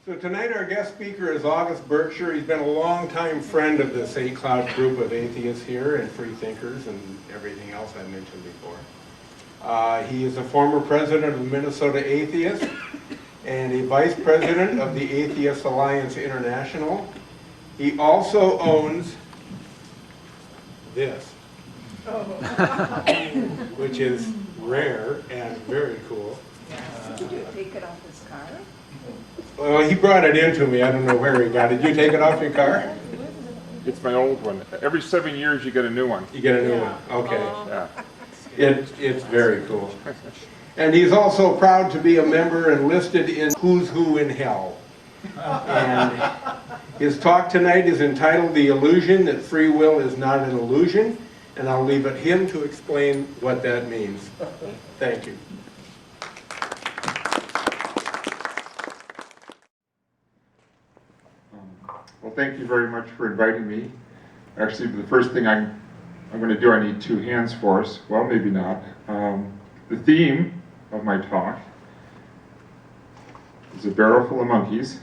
So tonight our guest speaker is August Berkshire. He's been a long-time friend of the St. Cloud group of atheists here and freethinkers and everything else I mentioned before. He is a former president of the Minnesota Atheists and a vice president of the Atheist Alliance International. He also owns this, which is rare and very cool. Did you take it off his car? Well, he brought it into me. I don't know where he got it. Did you take it off your car? It's my old one. Every 7 years you get a new one. You get a new one. Okay. Yeah. It's very cool. And he's also proud to be a member and listed in Who's Who in Hell. And his talk tonight is entitled The Illusion That Free Will Is Not an Illusion. And I'll leave it him to explain what that means. Thank you. Well, thank you very much for inviting me. Actually, the first thing I'm going to do, I need two hands for us. Well, maybe not. The theme of my talk is a barrel full of monkeys,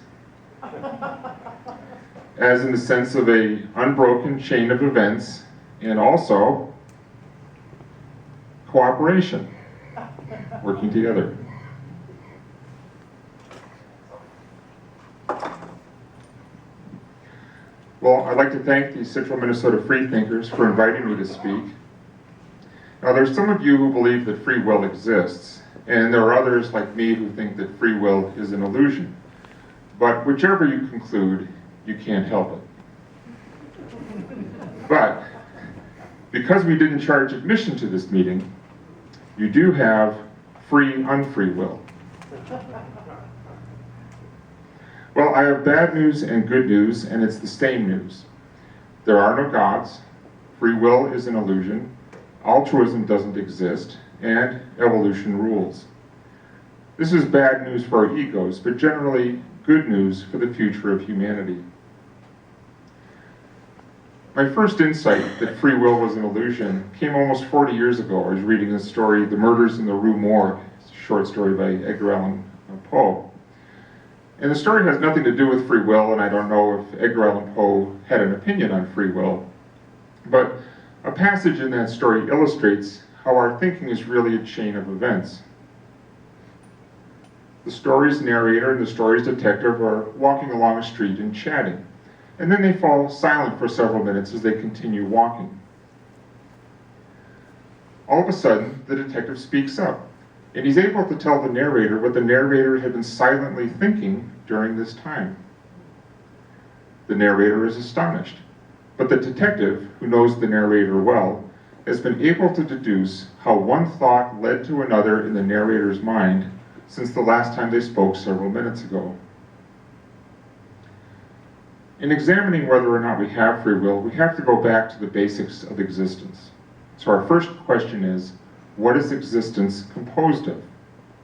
as in the sense of a unbroken chain of events, and also cooperation, working together. Well, I'd like to thank the Central Minnesota Freethinkers for inviting me to speak. Now, there's some of you who believe that free will exists, and there are others like me who think that free will is an illusion. But whichever you conclude, you can't help it. But because we didn't charge admission to this meeting, you do have free unfree will. Well, I have bad news and good news, and it's the same news. There are no gods, free will is an illusion, altruism doesn't exist, and evolution rules. This is bad news for our egos, but generally good news for the future of humanity. My first insight that free will was an illusion came almost 40 years ago. I was reading the story, The Murders in the Rue Morgue, it's a short story by Edgar Allan Poe. And the story has nothing to do with free will, and I don't know if Edgar Allan Poe had an opinion on free will. But a passage in that story illustrates how our thinking is really a chain of events. The story's narrator and the story's detective are walking along a street and chatting, and then they fall silent for several minutes as they continue walking. All of a sudden, the detective speaks up, and he's able to tell the narrator what the narrator had been silently thinking during this time. The narrator is astonished, but the detective, who knows the narrator well, has been able to deduce how one thought led to another in the narrator's mind since the last time they spoke several minutes ago. In examining whether or not we have free will, we have to go back to the basics of existence. So our first question is, what is existence composed of?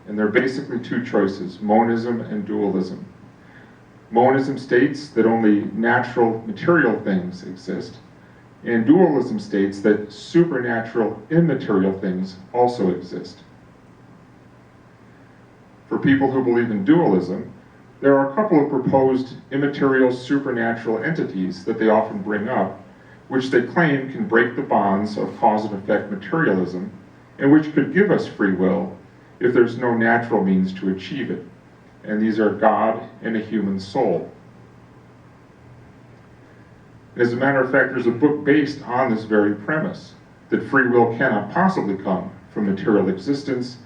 And there are basically two choices, monism and dualism. Monism states that only natural material things exist, and dualism states that supernatural immaterial things also exist. For people who believe in dualism, there are a couple of proposed immaterial supernatural entities that they often bring up, which they claim can break the bonds of cause and effect materialism, and which could give us free will if there's no natural means to achieve it. And these are God and a human soul. As a matter of fact, there's a book based on this very premise, that free will cannot possibly come from material existence,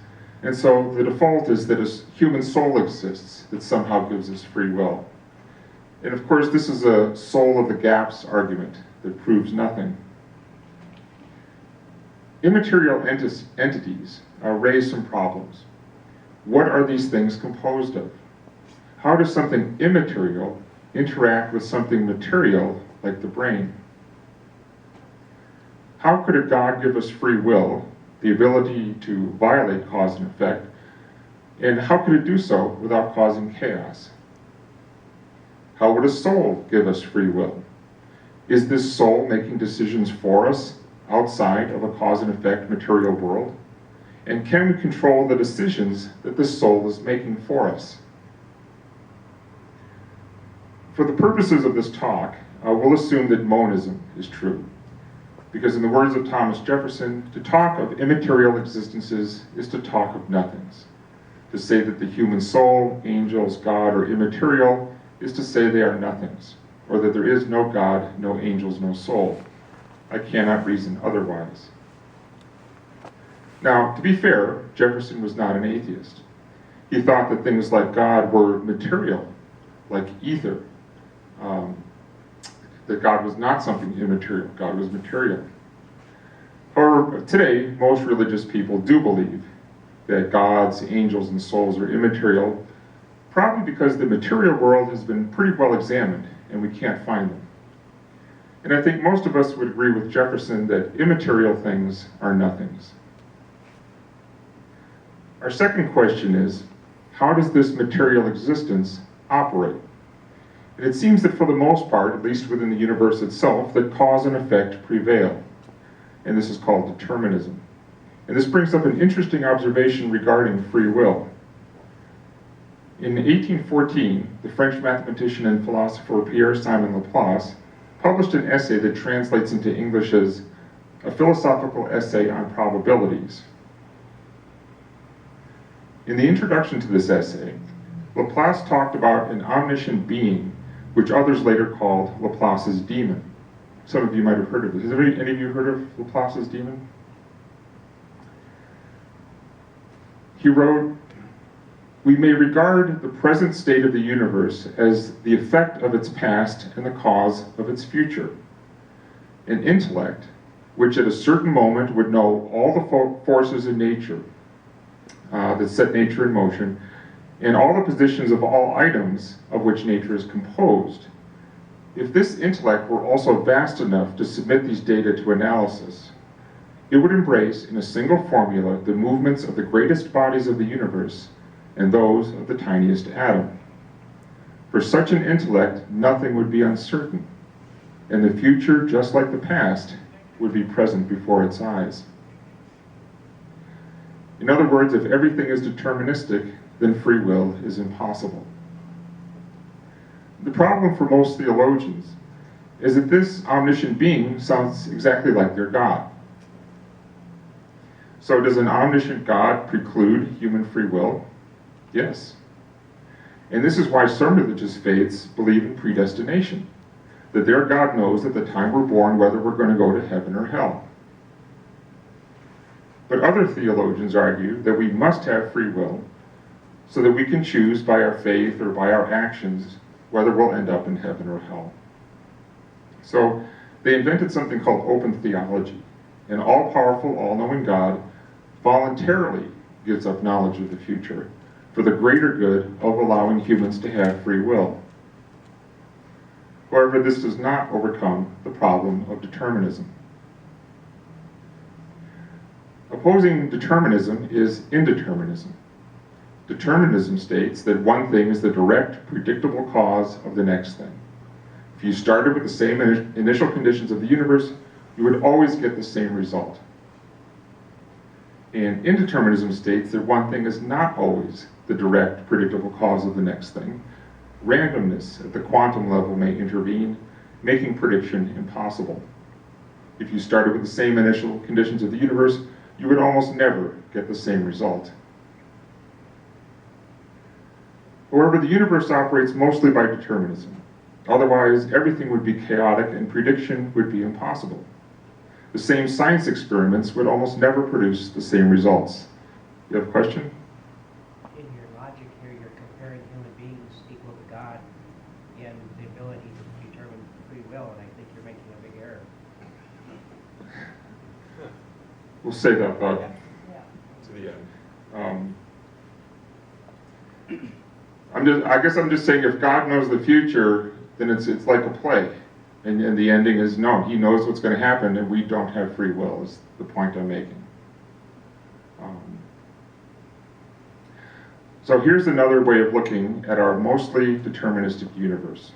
and so the default is that a human soul exists that somehow gives us free will. And of course, this is a soul of the gaps argument that proves nothing. Immaterial entities raise some problems. What are these things composed of? How does something immaterial interact with something material like the brain? How could a God give us free will, the ability to violate cause and effect, and how could it do so without causing chaos? How would a soul give us free will? Is this soul making decisions for us outside of a cause and effect material world? And can we control the decisions that this soul is making for us? For the purposes of this talk, we'll assume that monism is true. Because in the words of Thomas Jefferson, to talk of immaterial existences is to talk of nothings. To say that the human soul, angels, God are immaterial is to say they are nothings, or that there is no God, no angels, no soul. I cannot reason otherwise. Now, to be fair, Jefferson was not an atheist. He thought that things like God were material, like ether, that God was not something immaterial, God was material. However, today, most religious people do believe that gods, angels, and souls are immaterial, probably because the material world has been pretty well examined and we can't find them. And I think most of us would agree with Jefferson that immaterial things are nothings. Our second question is, how does this material existence operate? And it seems that for the most part, at least within the universe itself, that cause and effect prevail. And this is called determinism. And this brings up an interesting observation regarding free will. In 1814, the French mathematician and philosopher Pierre-Simon Laplace published an essay that translates into English as a philosophical essay on probabilities. In the introduction to this essay, Laplace talked about an omniscient being, which others later called Laplace's demon. Some of you might have heard of it. Has any of you heard of Laplace's demon? He wrote, "We may regard the present state of the universe as the effect of its past and the cause of its future. An intellect, which at a certain moment would know all the forces in nature that set nature in motion, and all the positions of all items of which nature is composed. If this intellect were also vast enough to submit these data to analysis, it would embrace in a single formula the movements of the greatest bodies of the universe and those of the tiniest atom. For such an intellect, nothing would be uncertain, and the future, just like the past, would be present before its eyes." In other words, if everything is deterministic, then free will is impossible. The problem for most theologians is that this omniscient being sounds exactly like their God. So does an omniscient God preclude human free will? Yes. And this is why some religious faiths believe in predestination, that their God knows at the time we're born whether we're going to go to heaven or hell. But other theologians argue that we must have free will so that we can choose by our faith or by our actions whether we'll end up in heaven or hell. So they invented something called open theology. An all-powerful, all-knowing God voluntarily gives up knowledge of the future for the greater good of allowing humans to have free will. However, this does not overcome the problem of determinism. Opposing determinism is indeterminism. Determinism states that one thing is the direct, predictable cause of the next thing. If you started with the same initial conditions of the universe, you would always get the same result. And indeterminism states that one thing is not always the direct, predictable cause of the next thing. Randomness at the quantum level may intervene, making prediction impossible. If you started with the same initial conditions of the universe, you would almost never get the same result. However, the universe operates mostly by determinism. Otherwise, everything would be chaotic and prediction would be impossible. The same science experiments would almost never produce the same results. You have a question? In your logic here, you're comparing human beings equal to God and the ability to determine free will, and I think you're making a big error. We'll say that thought Yeah. to the end. I guess I'm just saying if God knows the future, then it's like a play. And the ending is no, he knows what's going to happen and we don't have free will, is the point I'm making. So here's another way of looking at our mostly deterministic universe.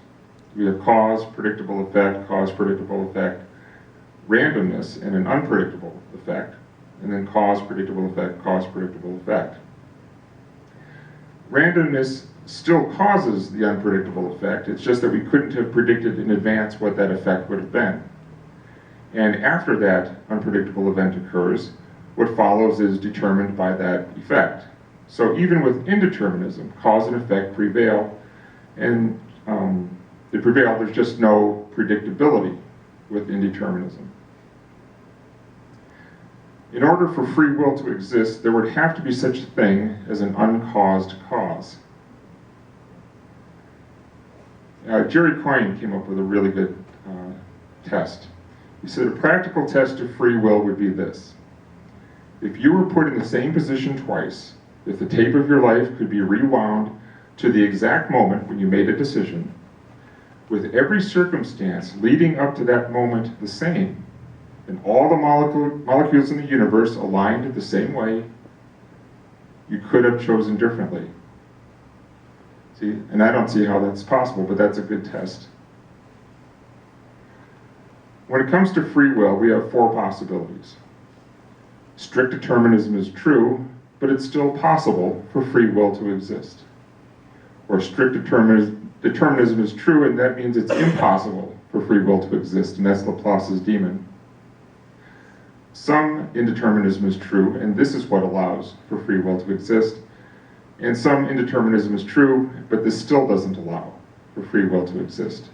We have cause, predictable effect, randomness, and an unpredictable effect, and then cause, predictable effect, cause, predictable effect. Randomness still causes the unpredictable effect. It's just that we couldn't have predicted in advance what that effect would have been. And after that unpredictable event occurs, what follows is determined by that effect. So even with indeterminism, cause and effect prevail, and they prevail, there's just no predictability with indeterminism. In order for free will to exist, there would have to be such a thing as an uncaused cause. Jerry Coyne came up with a really good test. He said a practical test of free will would be this. If you were put in the same position twice, if the tape of your life could be rewound to the exact moment when you made a decision, with every circumstance leading up to that moment the same, and all the molecules in the universe aligned the same way, you could have chosen differently. See, and I don't see how that's possible, but that's a good test. When it comes to free will, we have four possibilities. Strict determinism is true, but it's still possible for free will to exist. Or strict determinism is true, and that means it's impossible for free will to exist, and that's Laplace's demon. Some indeterminism is true, and this is what allows for free will to exist. And some indeterminism is true, but this still doesn't allow for free will to exist.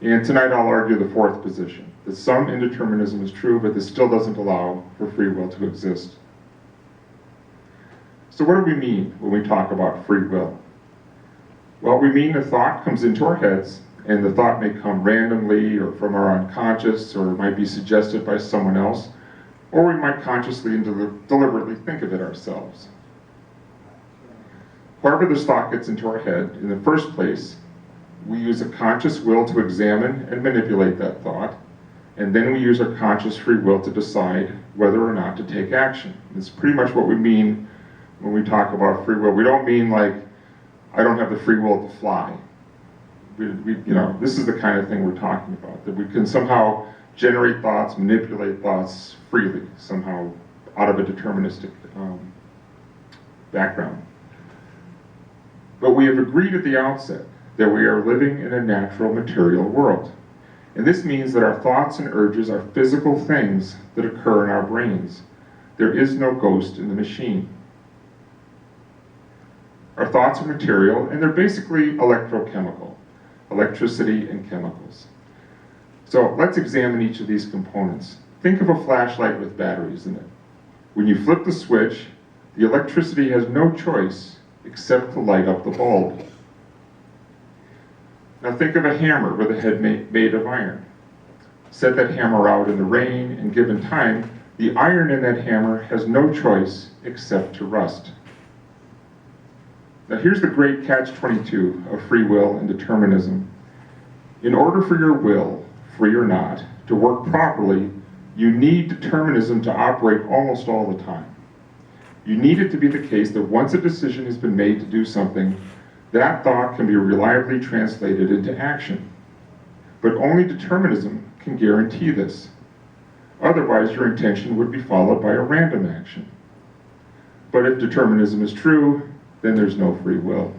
And tonight I'll argue the fourth position, that some indeterminism is true, but this still doesn't allow for free will to exist. So what do we mean when we talk about free will? Well, we mean a thought comes into our heads, and the thought may come randomly or from our unconscious, or it might be suggested by someone else, or we might consciously and deliberately think of it ourselves. However this thought gets into our head, in the first place, we use a conscious will to examine and manipulate that thought, and then we use our conscious free will to decide whether or not to take action. It's pretty much what we mean when we talk about free will. We don't mean like, I don't have the free will to fly. This is the kind of thing we're talking about, that we can somehow generate thoughts, manipulate thoughts freely, somehow out of a deterministic background. But we have agreed at the outset that we are living in a natural material world. And this means that our thoughts and urges are physical things that occur in our brains. There is no ghost in the machine. Our thoughts are material, and they're basically electrochemical, electricity and chemicals. So let's examine each of these components. Think of a flashlight with batteries in it. When you flip the switch, the electricity has no choice except to light up the bulb. Now think of a hammer with a head made of iron. Set that hammer out in the rain, and given time, the iron in that hammer has no choice except to rust. Now here's the great catch-22 of free will and determinism. In order for your will, free or not, to work properly, you need determinism to operate almost all the time. You need it to be the case that once a decision has been made to do something, that thought can be reliably translated into action. But only determinism can guarantee this. Otherwise, your intention would be followed by a random action. But if determinism is true, then there's no free will.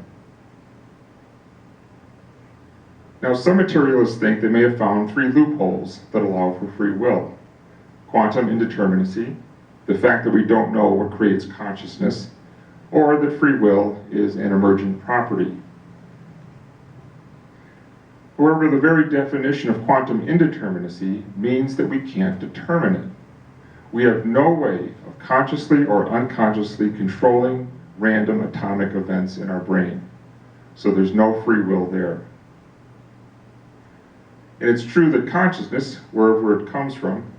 Now, some materialists think they may have found three loopholes that allow for free will. Quantum indeterminacy, the fact that we don't know what creates consciousness, or that free will is an emergent property. However, the very definition of quantum indeterminacy means that we can't determine it. We have no way of consciously or unconsciously controlling random atomic events in our brain. So there's no free will there. And it's true that consciousness, wherever it comes from,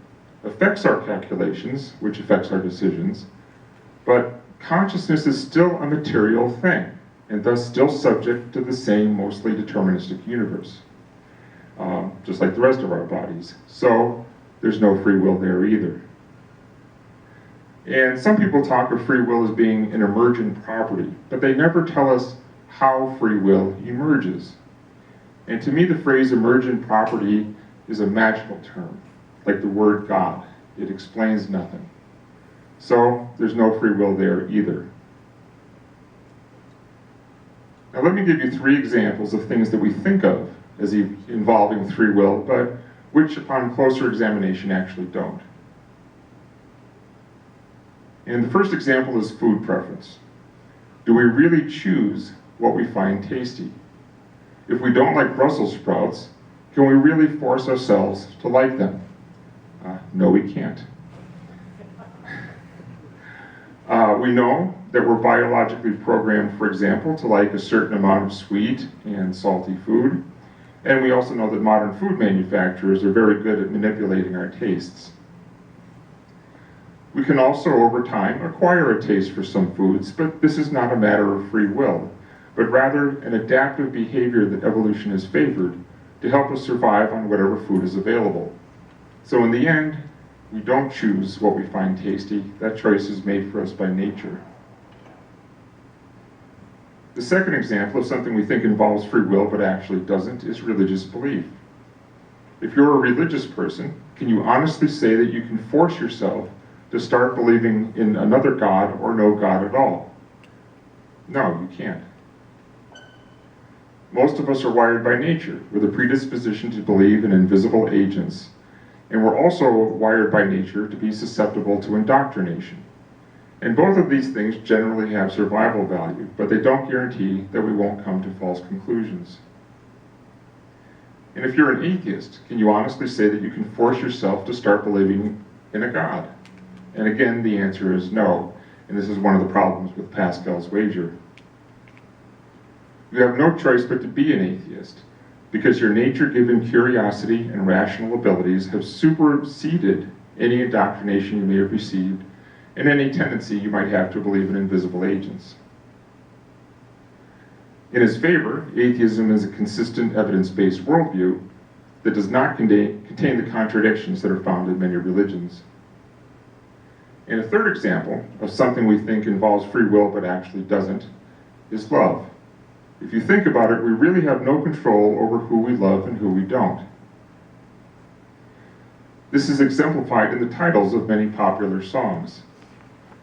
affects our calculations, which affects our decisions, but consciousness is still a material thing, and thus still subject to the same mostly deterministic universe, just like the rest of our bodies. So there's no free will there either. And some people talk of free will as being an emergent property, but they never tell us how free will emerges. And to me, the phrase emergent property is a magical term, like the word God. It explains nothing. So there's no free will there either. Now let me give you 3 examples of things that we think of as involving free will, but which upon closer examination actually don't. And the first example is food preference. Do we really choose what we find tasty? If we don't like Brussels sprouts, can we really force ourselves to like them? No, we can't. We know that we're biologically programmed, for example, to like a certain amount of sweet and salty food. And we also know that modern food manufacturers are very good at manipulating our tastes. We can also, over time, acquire a taste for some foods, but this is not a matter of free will, but rather an adaptive behavior that evolution has favored to help us survive on whatever food is available. So in the end, we don't choose what we find tasty. That choice is made for us by nature. The second example of something we think involves free will but actually doesn't is religious belief. If you're a religious person, can you honestly say that you can force yourself to start believing in another God or no God at all? No, you can't. Most of us are wired by nature with a predisposition to believe in invisible agents, and we're also wired by nature to be susceptible to indoctrination. And both of these things generally have survival value, but they don't guarantee that we won't come to false conclusions. And if you're an atheist, can you honestly say that you can force yourself to start believing in a God? And again, the answer is no, and this is one of the problems with Pascal's wager. You have no choice but to be an atheist, because your nature-given curiosity and rational abilities have superseded any indoctrination you may have received and any tendency you might have to believe in invisible agents. In his favor, atheism is a consistent evidence-based worldview that does not contain the contradictions that are found in many religions. And a third example of something we think involves free will but actually doesn't is love. If you think about it, we really have no control over who we love and who we don't. This is exemplified in the titles of many popular songs.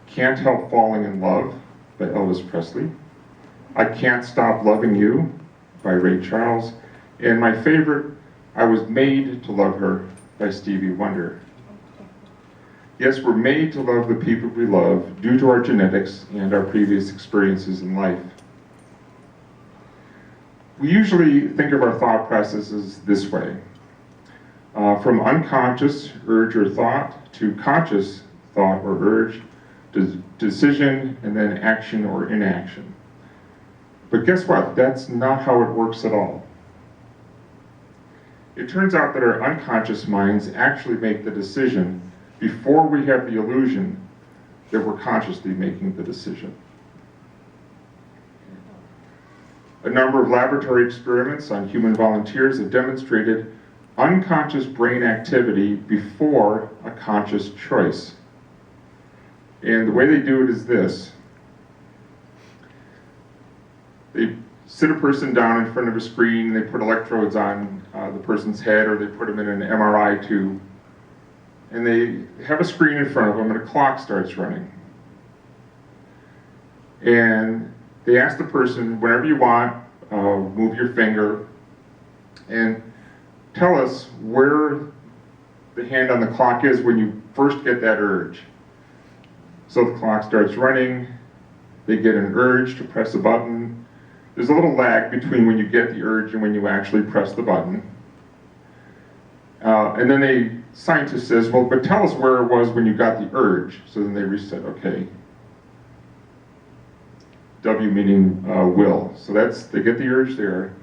Can't Help Falling in Love by Elvis Presley, I Can't Stop Loving You by Ray Charles, and my favorite, I Was Made to Love Her by Stevie Wonder. Yes, we're made to love the people we love due to our genetics and our previous experiences in life. We usually think of our thought processes this way. From unconscious urge or thought to conscious thought or urge, to decision, and then action or inaction. But guess what? That's not how it works at all. It turns out that our unconscious minds actually make the decision before we have the illusion that we're consciously making the decision. A number of laboratory experiments on human volunteers have demonstrated unconscious brain activity before a conscious choice. And the way they do it is this. They sit a person down in front of a screen, they put electrodes on the person's head, or they put them in an MRI tube, and they have a screen in front of them and a clock starts running. And they ask the person, whenever you want, move your finger and tell us where the hand on the clock is when you first get that urge. So the clock starts running, they get an urge to press a button. There's a little lag between when you get the urge and when you actually press the button. And then the scientist says, well, but tell us where it was when you got the urge. So then they reset, okay. W meaning will. So they get the urge there.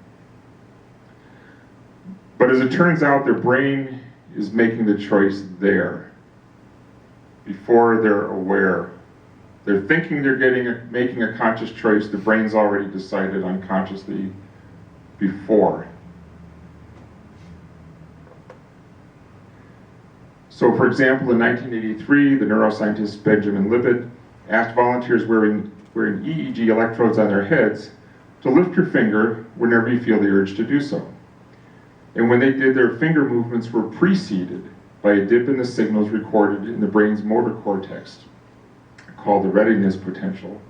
But as it turns out, their brain is making the choice there before they're aware. They're thinking they're making a conscious choice. The brain's already decided unconsciously before. So for example, in 1983, the neuroscientist Benjamin Libet asked volunteers wearing EEG electrodes on their heads to lift your finger whenever you feel the urge to do so. And when they did, their finger movements were preceded by a dip in the signals recorded in the brain's motor cortex, called the readiness potential.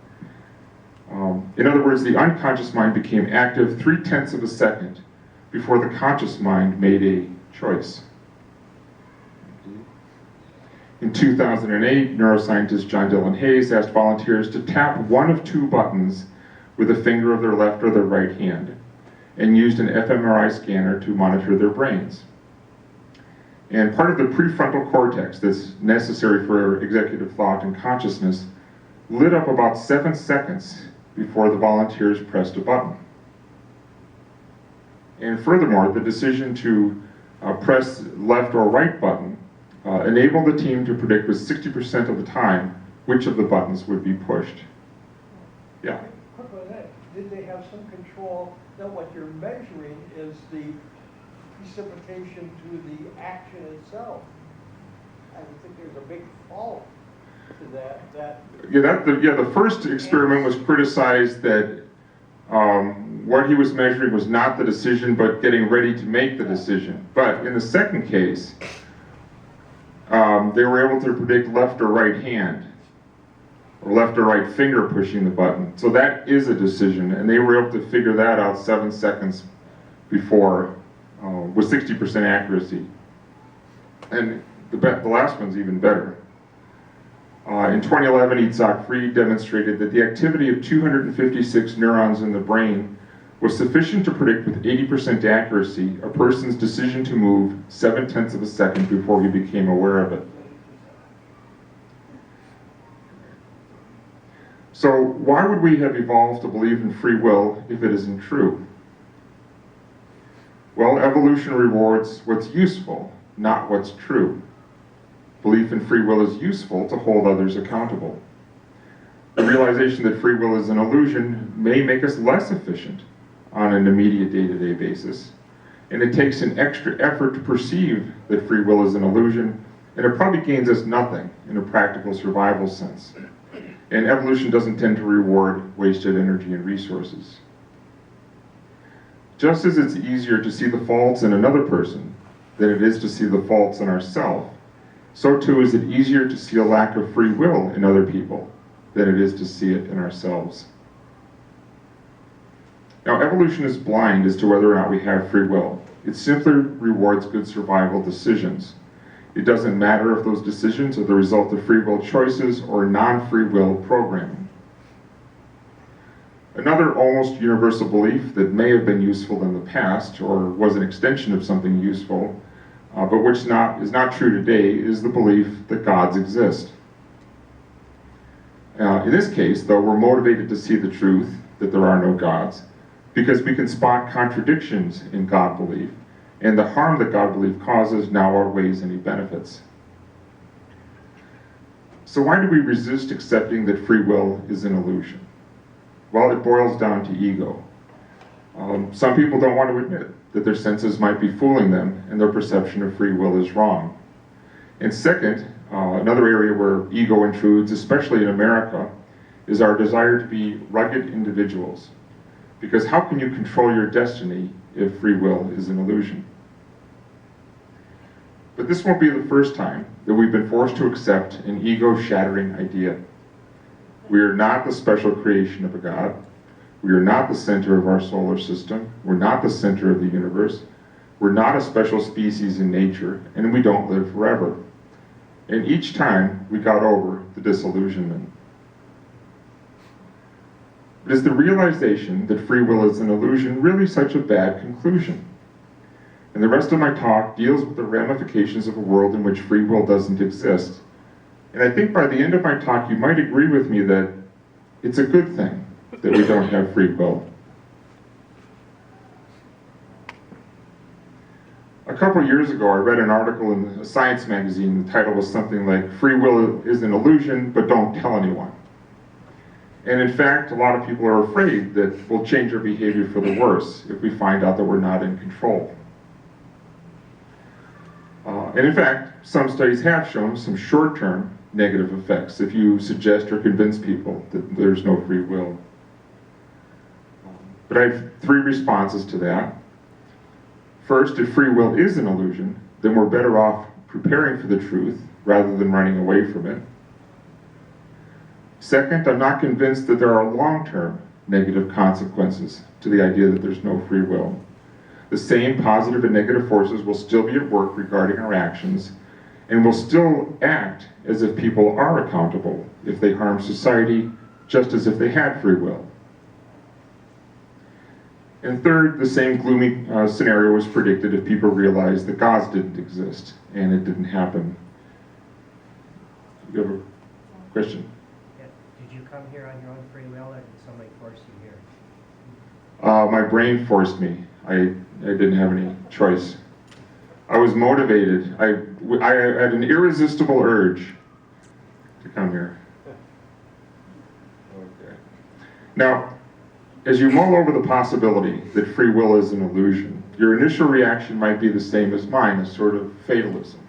In other words, the unconscious mind became active 0.3 of a second before the conscious mind made a choice. In 2008, neuroscientist John Dylan Hayes asked volunteers to tap one of two buttons with a finger of their left or their right hand, and used an fMRI scanner to monitor their brains. And part of the prefrontal cortex that's necessary for executive thought and consciousness lit up about 7 seconds before the volunteers pressed a button. And furthermore, the decision to press left or right button enabled the team to predict with 60% of the time which of the buttons would be pushed. Yeah. Quick on that, did they have some control that what you're measuring is the precipitation to the action itself? I would think there's a big fault to that. The first experiment was criticized that what he was measuring was not the decision, but getting ready to make the decision. But in the second case, they were able to predict left or right hand, or left or right finger pushing the button. So that is a decision, and they were able to figure that out 7 seconds before, with 60% accuracy. And the last one's even better. In 2011, Itzhak Fried demonstrated that the activity of 256 neurons in the brain was sufficient to predict with 80% accuracy a person's decision to move 0.7 of a second before he became aware of it. So why would we have evolved to believe in free will if it isn't true? Well, evolution rewards what's useful, not what's true. Belief in free will is useful to hold others accountable. The realization that free will is an illusion may make us less efficient on an immediate day-to-day basis, and it takes an extra effort to perceive that free will is an illusion, and it probably gains us nothing in a practical survival sense. And evolution doesn't tend to reward wasted energy and resources. Just as it's easier to see the faults in another person than it is to see the faults in ourselves, so too is it easier to see a lack of free will in other people than it is to see it in ourselves. Now, evolution is blind as to whether or not we have free will. It simply rewards good survival decisions. It doesn't matter if those decisions are the result of free will choices or non-free will programming. Another almost universal belief that may have been useful in the past or was an extension of something useful, but which is not true today, is the belief that gods exist. In this case, though, we're motivated to see the truth that there are no gods because we can spot contradictions in God belief, and the harm that God belief causes now outweighs any benefits. So why do we resist accepting that free will is an illusion? Well, it boils down to ego. Some people don't want to admit that their senses might be fooling them and their perception of free will is wrong. And second, another area where ego intrudes, especially in America, is our desire to be rugged individuals. Because how can you control your destiny if free will is an illusion? But this won't be the first time that we've been forced to accept an ego-shattering idea. We are not the special creation of a God. We are not the center of our solar system. We're not the center of the universe. We're not a special species in nature, and we don't live forever. And each time we got over the disillusionment. But is the realization that free will is an illusion really such a bad conclusion? And the rest of my talk deals with the ramifications of a world in which free will doesn't exist. And I think by the end of my talk, you might agree with me that it's a good thing that we don't have free will. A couple years ago, I read an article in a science magazine. The title was something like, "Free will is an illusion, but don't tell anyone." And in fact, a lot of people are afraid that we'll change our behavior for the worse if we find out that we're not in control. And in fact, some studies have shown some short-term negative effects if you suggest or convince people that there's no free will. But I have 3 responses to that. First, if free will is an illusion, then we're better off preparing for the truth rather than running away from it. Second, I'm not convinced that there are long-term negative consequences to the idea that there's no free will. The same positive and negative forces will still be at work regarding our actions, and will still act as if people are accountable if they harm society, just as if they had free will. And third, the same gloomy scenario was predicted if people realized that gods didn't exist, and it didn't happen. You have a question? Yeah. Did you come here on your own free will, or did somebody force you here? My brain forced me. I didn't have any choice. I was motivated. I had an irresistible urge to come here. Okay. Now, as you mull over the possibility that free will is an illusion, your initial reaction might be the same as mine, a sort of fatalism.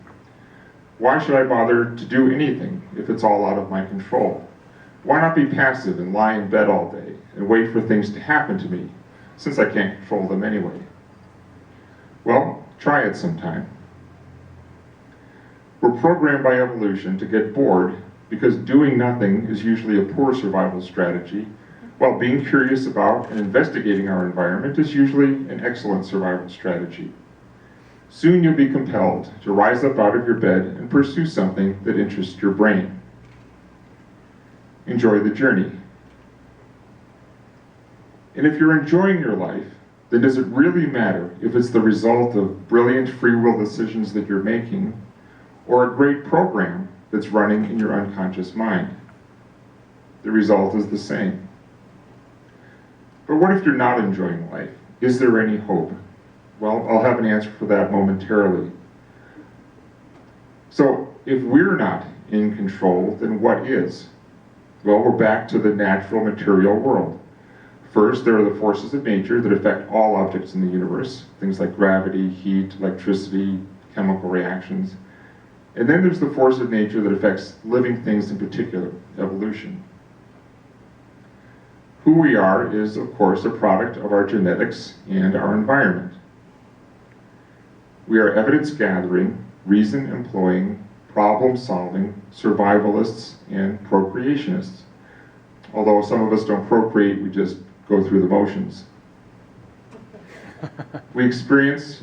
Why should I bother to do anything if it's all out of my control? Why not be passive and lie in bed all day and wait for things to happen to me, since I can't control them anyway? Well, try it sometime. We're programmed by evolution to get bored because doing nothing is usually a poor survival strategy, while being curious about and investigating our environment is usually an excellent survival strategy. Soon you'll be compelled to rise up out of your bed and pursue something that interests your brain. Enjoy the journey. And if you're enjoying your life, then does it really matter if it's the result of brilliant free will decisions that you're making, or a great program that's running in your unconscious mind? The result is the same. But what if you're not enjoying life? Is there any hope? Well, I'll have an answer for that momentarily. So, if we're not in control, then what is? Well, we're back to the natural material world. First, there are the forces of nature that affect all objects in the universe, things like gravity, heat, electricity, chemical reactions. And then there's the force of nature that affects living things in particular, evolution. Who we are is, of course, a product of our genetics and our environment. We are evidence-gathering, reason-employing, problem-solving, survivalists, and procreationists. Although some of us don't procreate, we just go through the motions. We experience,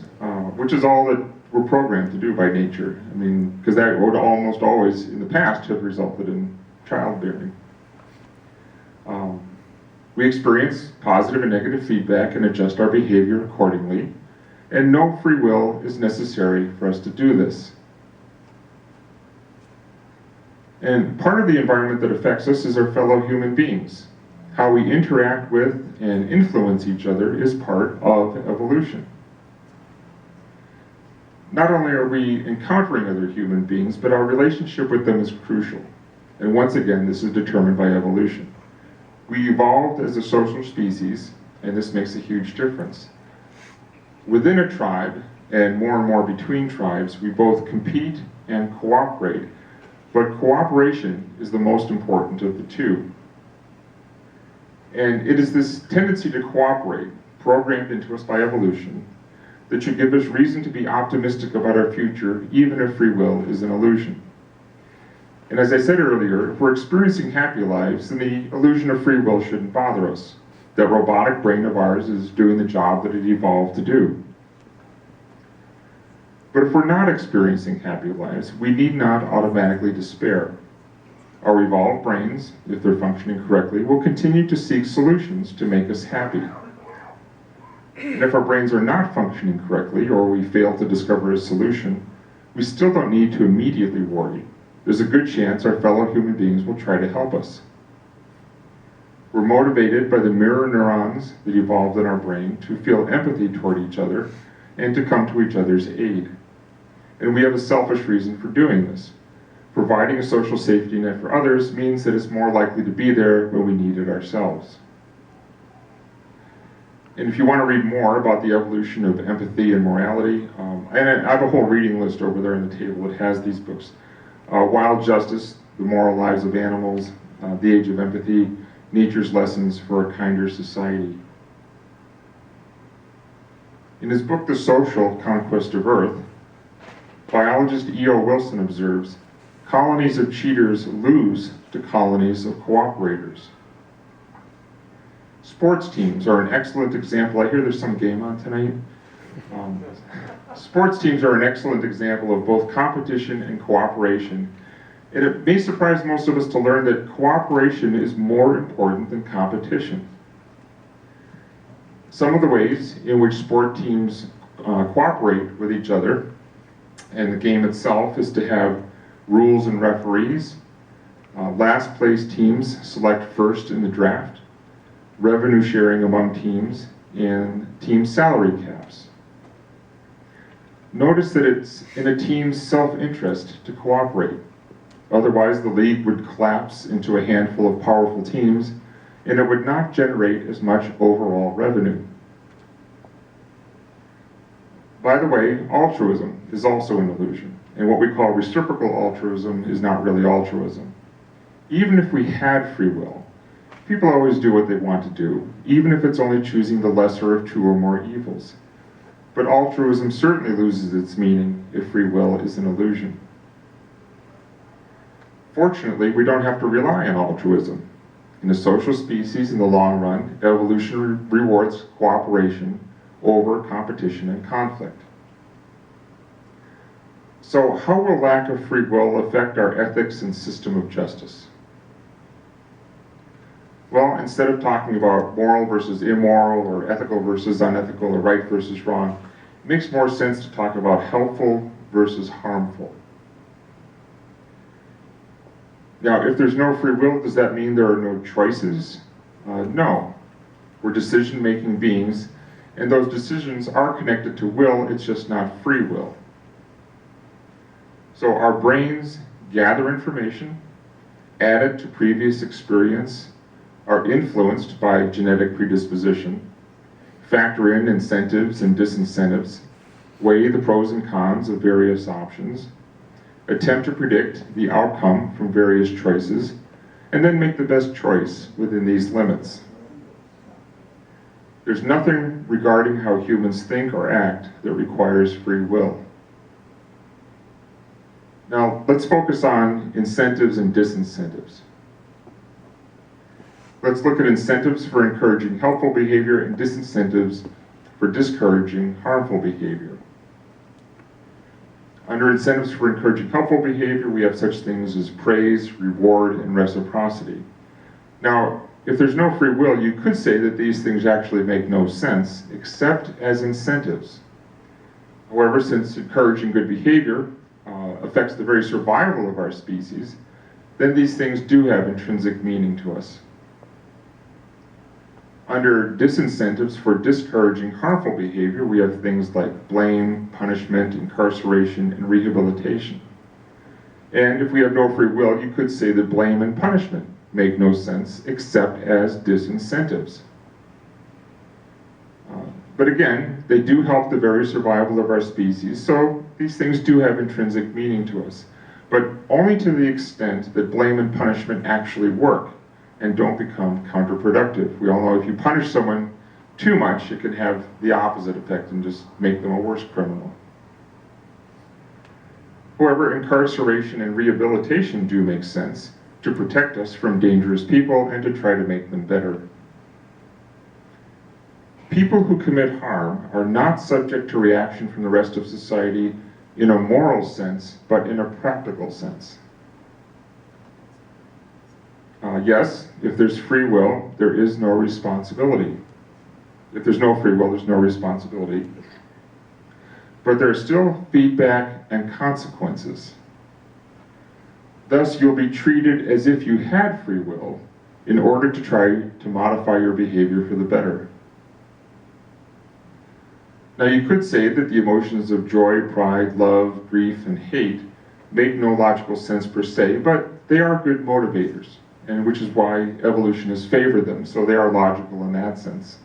which is all that we're programmed to do by nature. I mean, because that would almost always, in the past, have resulted in childbearing. We experience positive and negative feedback and adjust our behavior accordingly, and no free will is necessary for us to do this. And part of the environment that affects us is our fellow human beings. How we interact with and influence each other is part of evolution. Not only are we encountering other human beings, but our relationship with them is crucial. And once again, this is determined by evolution. We evolved as a social species, and this makes a huge difference. Within a tribe, and more between tribes, we both compete and cooperate, but cooperation is the most important of the two. And it is this tendency to cooperate, programmed into us by evolution, that should give us reason to be optimistic about our future, even if free will is an illusion. And as I said earlier, if we're experiencing happy lives, then the illusion of free will shouldn't bother us. That robotic brain of ours is doing the job that it evolved to do. But if we're not experiencing happy lives, we need not automatically despair. Our evolved brains, if they're functioning correctly, will continue to seek solutions to make us happy. And if our brains are not functioning correctly, or we fail to discover a solution, we still don't need to immediately worry. There's a good chance our fellow human beings will try to help us. We're motivated by the mirror neurons that evolved in our brain to feel empathy toward each other and to come to each other's aid. And we have a selfish reason for doing this. Providing a social safety net for others means that it's more likely to be there when we need it ourselves. And if you want to read more about the evolution of empathy and morality, and I have a whole reading list over there on the table that has these books. Wild Justice, The Moral Lives of Animals, The Age of Empathy, Nature's Lessons for a Kinder Society. In his book, The Social Conquest of Earth, biologist E.O. Wilson observes, colonies of cheaters lose to colonies of cooperators. Sports teams are an excellent example. I hear there's some game on tonight. Sports teams are an excellent example of both competition and cooperation. And it may surprise most of us to learn that cooperation is more important than competition. Some of the ways in which sport teams cooperate with each other and the game itself is to have rules and referees. Last place teams select first in the draft, revenue sharing among teams, and team salary caps. Notice that it's in a team's self-interest to cooperate. Otherwise, the league would collapse into a handful of powerful teams, and it would not generate as much overall revenue. By the way, altruism is also an illusion, and what we call reciprocal altruism is not really altruism. Even if we had free will, people always do what they want to do, even if it's only choosing the lesser of two or more evils. But altruism certainly loses its meaning if free will is an illusion. Fortunately, we don't have to rely on altruism. In a social species, in the long run, evolution rewards cooperation over competition and conflict. So how will lack of free will affect our ethics and system of justice? Well, instead of talking about moral versus immoral, or ethical versus unethical, or right versus wrong, it makes more sense to talk about helpful versus harmful. Now, if there's no free will, does that mean there are no choices? No. We're decision-making beings, and those decisions are connected to will, it's just not free will. So our brains gather information, add it to previous experience, are influenced by genetic predisposition, factor in incentives and disincentives, weigh the pros and cons of various options, attempt to predict the outcome from various choices, and then make the best choice within these limits. There's nothing regarding how humans think or act that requires free will. Now, let's focus on incentives and disincentives. Let's look at incentives for encouraging helpful behavior and disincentives for discouraging harmful behavior. Under incentives for encouraging helpful behavior, we have such things as praise, reward, and reciprocity. Now, if there's no free will, you could say that these things actually make no sense, except as incentives. However, since encouraging good behavior affects the very survival of our species, then these things do have intrinsic meaning to us. Under disincentives for discouraging harmful behavior, we have things like blame, punishment, incarceration, and rehabilitation. And if we have no free will, you could say that blame and punishment make no sense except as disincentives. But again, they do help the very survival of our species, so these things do have intrinsic meaning to us, but only to the extent that blame and punishment actually work and don't become counterproductive. We all know if you punish someone too much, it can have the opposite effect and just make them a worse criminal. However, incarceration and rehabilitation do make sense to protect us from dangerous people and to try to make them better. People who commit harm are not subject to reaction from the rest of society in a moral sense, but in a practical sense. Yes, if there's free will, there is no responsibility. If there's no free will, there's no responsibility. But there are still feedback and consequences. Thus, you'll be treated as if you had free will in order to try to modify your behavior for the better. Now, you could say that the emotions of joy, pride, love, grief, and hate make no logical sense per se, but they are good motivators, and which is why evolution has favored them, so they are logical in that sense.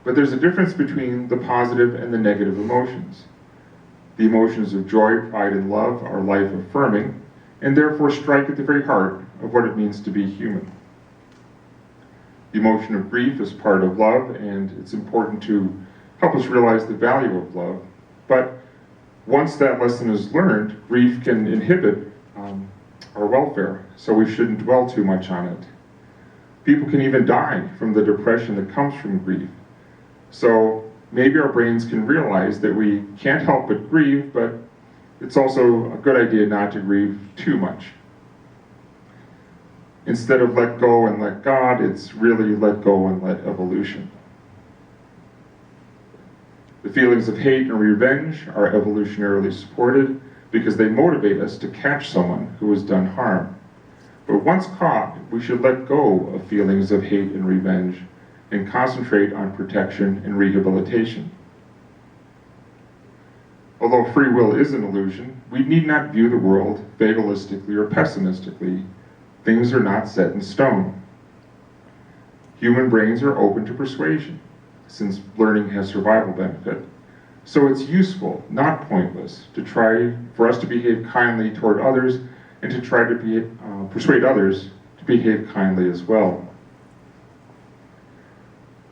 But there's a difference between the positive and the negative emotions. The emotions of joy, pride, and love are life-affirming, and therefore strike at the very heart of what it means to be human. The emotion of grief is part of love, and it's important to help us realize the value of love, but once that lesson is learned, grief can inhibit our welfare, so we shouldn't dwell too much on it. People can even die from the depression that comes from grief. So maybe our brains can realize that we can't help but grieve, but it's also a good idea not to grieve too much. Instead of let go and let God, it's really let go and let evolution. The feelings of hate and revenge are evolutionarily supported because they motivate us to catch someone who has done harm. But once caught, we should let go of feelings of hate and revenge and concentrate on protection and rehabilitation. Although free will is an illusion, we need not view the world fatalistically or pessimistically. Things are not set in stone. Human brains are open to persuasion, since learning has survival benefit. So it's useful, not pointless, for us to behave kindly toward others and to try to persuade others to behave kindly as well.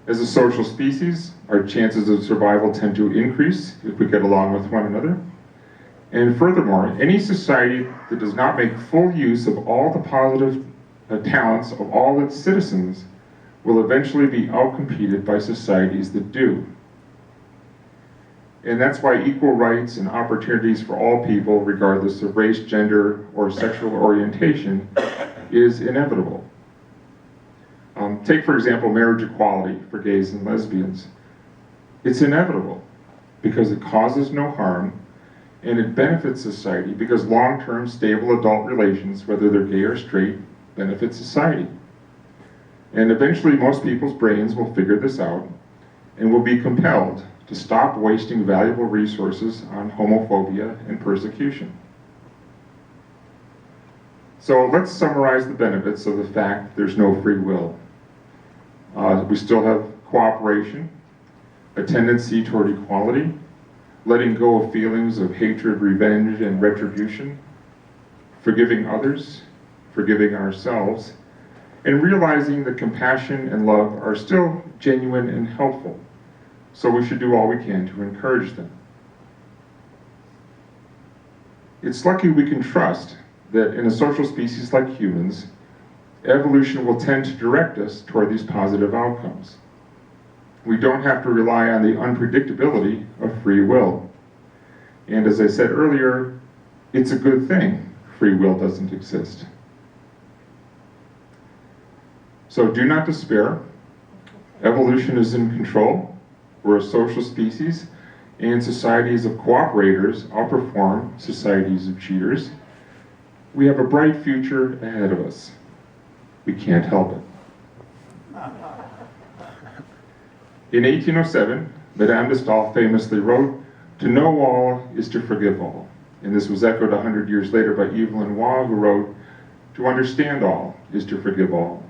As a social species, our chances of survival tend to increase if we get along with one another. And furthermore, any society that does not make full use of all the positive talents of all its citizens will eventually be outcompeted by societies that do. And that's why equal rights and opportunities for all people, regardless of race, gender, or sexual orientation, is inevitable. Take, for example, marriage equality for gays and lesbians. It's inevitable because it causes no harm and it benefits society because long-term stable adult relations, whether they're gay or straight, benefit society. And eventually most people's brains will figure this out and will be compelled to stop wasting valuable resources on homophobia and persecution. So let's summarize the benefits of the fact there's no free will. We still have cooperation, a tendency toward equality, letting go of feelings of hatred, revenge, and retribution, forgiving others, forgiving ourselves, and realizing that compassion and love are still genuine and helpful. So we should do all we can to encourage them. It's lucky we can trust that in a social species like humans, evolution will tend to direct us toward these positive outcomes. We don't have to rely on the unpredictability of free will. And as I said earlier, it's a good thing free will doesn't exist. So do not despair. Evolution is in control. We're a social species, and societies of cooperators outperform societies of cheaters. We have a bright future ahead of us. We can't help it. In 1807, Madame de Staël famously wrote, "To know all is to forgive all." And this was echoed 100 years later by Evelyn Waugh, who wrote, "To understand all is to forgive all."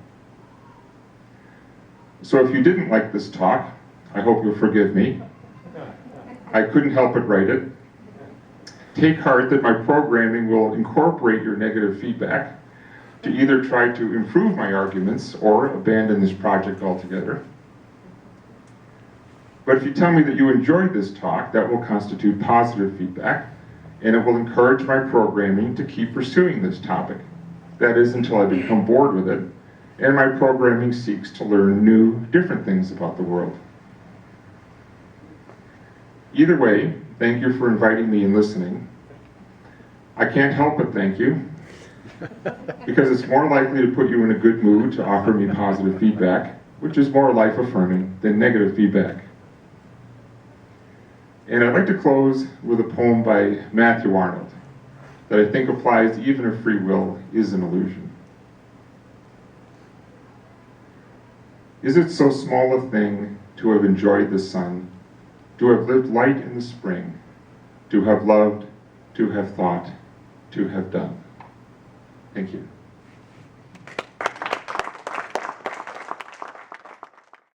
So if you didn't like this talk, I hope you'll forgive me. I couldn't help but write it. Take heart that my programming will incorporate your negative feedback to either try to improve my arguments or abandon this project altogether. But if you tell me that you enjoyed this talk, that will constitute positive feedback, and it will encourage my programming to keep pursuing this topic. That is, until I become bored with it, and my programming seeks to learn new, different things about the world. Either way, thank you for inviting me and listening. I can't help but thank you, because it's more likely to put you in a good mood to offer me positive feedback, which is more life-affirming than negative feedback. And I'd like to close with a poem by Matthew Arnold that I think applies even if free will is an illusion. Is it so small a thing to have enjoyed the sun, to have lived light in the spring, to have loved, to have thought, to have done? Thank you.